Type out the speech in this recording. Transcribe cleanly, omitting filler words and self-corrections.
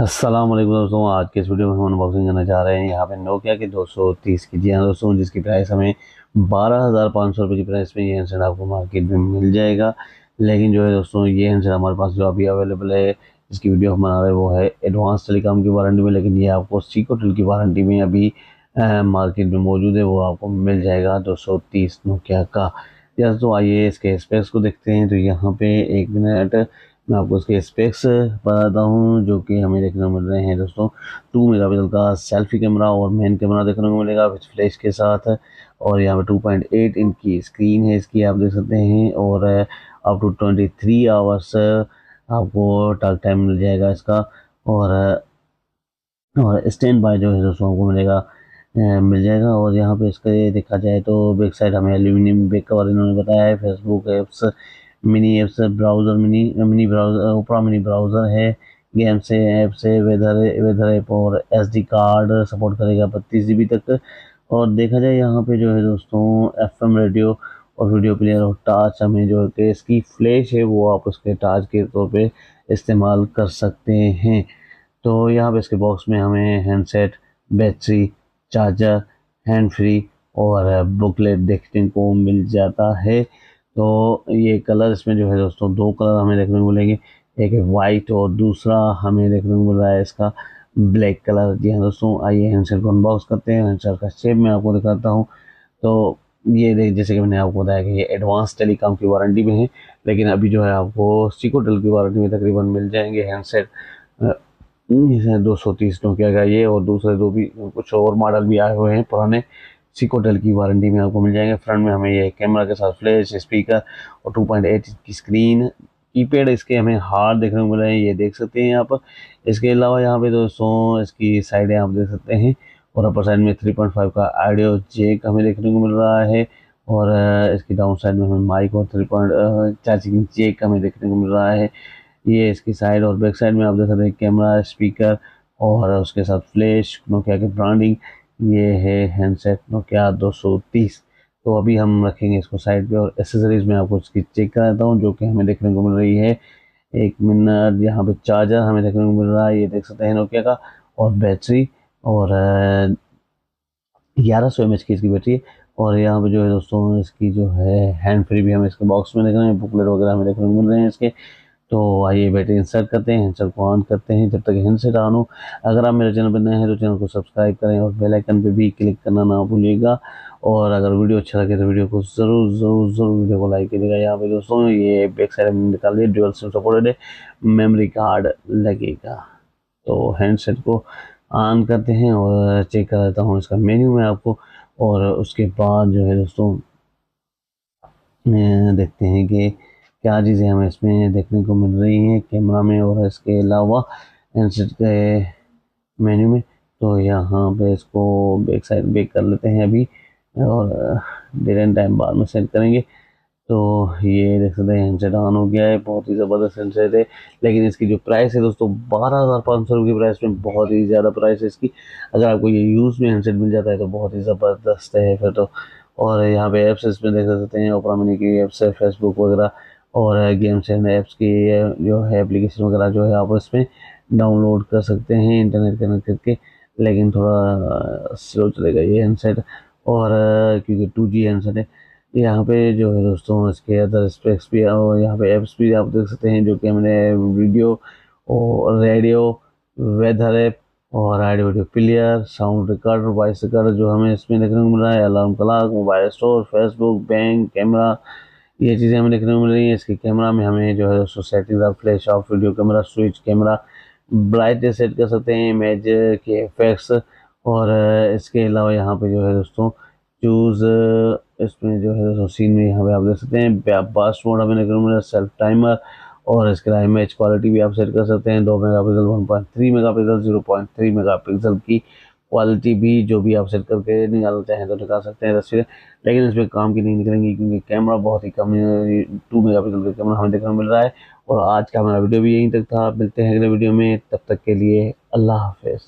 अस्सलाम वालेकुम दोस्तों, आज के इस वीडियो में हम अनबॉक्सिंग करने जा रहे हैं यहाँ पे नोकिया की 230 की। जी हाँ दोस्तों, जिसकी प्राइस हमें 12,500 रुपये की प्राइस में ये हैंडसेट आपको मार्केट में मिल जाएगा। लेकिन जो है दोस्तों, ये हैंडसेट हमारे पास जो अभी अवेलेबल है, जिसकी वीडियो हम बना रहे हैं वो है एडवांस टेलीकॉम की वारंटी में। लेकिन ये आपको सिकोटेल की वारंटी में अभी मार्केट में मौजूद है, वो आपको मिल जाएगा 230 नोकिया का। या तो आइए इसके स्पेक्स को देखते हैं। तो यहाँ पे 1 मिनट मैं आपको इसके स्पेक्स बताता हूँ जो कि हमें देखने को मिल रहे हैं दोस्तों। 2 मेगापिक्सल का सेल्फी कैमरा और मेन कैमरा देखने को मिलेगा विथ फ्लैश के साथ। और यहाँ पे 2.8 इंच की स्क्रीन है इसकी, आप देख सकते हैं। और अप टू 23 आवर्स आपको टॉक टाइम मिल जाएगा इसका। और स्टैंड बाय जो है दोस्तों आपको मिल जाएगा। और यहाँ पे इसके देखा जाए तो बैक साइड हमें एल्यूमिनियम बैक कवर इन्होंने बताया है। Facebook apps, mini apps, browser, mini browser, Opera mini browser है, गेम से ऐप से, वेदर ऐप और एसडी कार्ड सपोर्ट करेगा 32 GB तक। और देखा जाए यहाँ पे जो है दोस्तों, एफएम रेडियो और वीडियो प्लेयर और टच हमें जो है कि इसकी फ्लैश है वो आप उसके टच के तौर पे इस्तेमाल कर सकते हैं। तो यहाँ पे इसके बॉक्स में हमें handset, battery, charger, hand free और बुकलेट देखने को मिल जाता है। तो ये कलर इसमें जो है दोस्तों, 2 कलर हमें देखने को मिलेंगे। एक है वाइट और दूसरा हमें देखने को मिल रहा है इसका ब्लैक कलर। जी हाँ दोस्तों, आइए हैंडसेट को अनबॉक्स करते हैं। हैंडसेट का शेप मैं आपको दिखाता हूँ। तो ये देख, जैसे कि मैंने आपको बताया कि ये एडवांस टेलीकॉम की वारंटी में है, लेकिन अभी जो है आपको सिकोटेल की वारंटी में तकरीबन मिल जाएंगे हैंडसेट। जैसे 230 नोकिया का ये, और दूसरे दो भी कुछ और मॉडल भी आए हुए हैं पुराने, सिकोटेल की वारंटी में आपको मिल जाएंगे। फ्रंट में हमें ये कैमरा के साथ फ्लैश, स्पीकर और 2.8 की स्क्रीन, कीपैड इसके हमें हार्ड देखने को मिल रहे हैं, ये देख सकते हैं आप। इसके अलावा यहाँ पे दोस्तों इसकी साइडें आप देख सकते हैं। और अपर साइड में 3.5 का ऑडियो जैक हमें देखने को मिल रहा है। और इसकी डाउन साइड में हमें माइक और 3 चार्जिंग जैक हमें देखने को मिल रहा है। ये इसकी साइड और बैक साइड में आप देख सकते हैं कैमरा, स्पीकर और उसके साथ फ्लैश, नोकिया की ब्रांडिंग। ये है हैंडसेट नोकिया 230। तो अभी हम रखेंगे इसको साइड पे और एसेसरीज में आपको इसकी चेक कराता हूँ जो कि हमें देखने को मिल रही है। 1 मिनट, यहाँ पे चार्जर हमें देखने को मिल रहा है, ये देख सकते हैं नोकिया का। और बैटरी और 1100 mAh की इसकी बैटरी है। और यहाँ पे जो है दोस्तों, इसकी जो है हैंड फ्री भी हमें इसके बॉक्स में देख रहे हैं, बुकलेट वगैरह हमें देखने को मिल रहे हैं इसके। तो आइए बैटरी इंसर्ट करते हैं, हैंडसेट को ऑन करते हैं जब तक हैंडसेट ऑन हो। अगर आप मेरे चैनल पर नए हैं तो चैनल को सब्सक्राइब करें और बेल आइकन पे भी क्लिक करना ना भूलिएगा। और अगर वीडियो अच्छा लगे तो वीडियो को ज़रूर ज़रूर ज़रूर वीडियो को लाइक कीजिएगा। यहाँ पे दोस्तों ये बैक साइड में निकाल लिया, ड्यूअल सिम सपोर्टेड है, मेमोरी कार्ड लगेगा। तो हैंडसेट को ऑन करते हैं और चेक कर देता हूँ इसका मेन्यू में आपको। और उसके बाद जो है दोस्तों, देखते हैं कि क्या चीज़ें हमें इसमें देखने को मिल रही हैं कैमरा में और इसके अलावा हैंडसेट के मेन्यू में। तो यहाँ पे इसको बैक साइड बैक कर लेते हैं अभी, और डेट एंड टाइम बाद में सेट करेंगे। तो ये देख सकते हैं हैंडसेट ऑन हो गया है, बहुत ही ज़बरदस्त हैंडसेट है। लेकिन इसकी जो प्राइस है दोस्तों, 12,500 की प्राइस में बहुत ही ज़्यादा प्राइस है इसकी। अगर आपको ये यूज़ में हैंडसेट मिल जाता है तो बहुत ही ज़बरदस्त है फिर तो। और यहाँ पे ऐप्स इसमें देख सकते हैं, ओपरा मिनी की ऐप्स है, फेसबुक वगैरह और गेम्स एंड ऐप्स की जो है एप्लीकेशन वगैरह जो है आप इसमें डाउनलोड कर सकते हैं इंटरनेट कनेक्ट करके। लेकिन थोड़ा स्लो चलेगा ये हैंडसेट, और क्योंकि 2G हैंडसेट है। यहाँ पे जो है दोस्तों, इसके अदर स्पेक्स भी और यहाँ पे ऐप्स भी आप देख सकते हैं जो कि हमने वीडियो और रेडियो, वेदर ऐप और audio video player, sound recorder, voice recorder जो हमें इसमें देखने को मिल रहा है, alarm clock, mobile store, Facebook, bank, camera, ये चीज़ें हमें देखने को मिल रही हैं। इसके कैमरा में हमें जो है दोस्तों सेटिंग्स आप flash of, video camera, switch camera, brightness set कर सकते हैं, इमेज के इफेक्ट्स। और इसके अलावा यहाँ पे जो है दोस्तों चूज़, इसमें जो है दोस्तों सीन में यहाँ पे आप देख सकते हैं बास्ट मोड हमें देखने को मिल रहा है, सेल्फ टाइमर। और इसके अलावा इमेज क्वालिटी भी आप सेट कर सकते हैं, 2 मेगापिक्सल, 1.3 मेगापिक्सल, 0.3 मेगापिक्सल की क्वालिटी भी जो भी आप सेट करके निकालना चाहें तो निकाल सकते हैं तस्वीरें। लेकिन इसमें काम की नहीं निकलेंगी क्योंकि कैमरा बहुत ही कम है, 2 मेगापिक्सल का कैमरा हमें देखने को मिल रहा है। और आज का हमारा वीडियो भी यहीं तक था, मिलते हैं अगले वीडियो में, तब तक के लिए अल्लाह हाफिज़।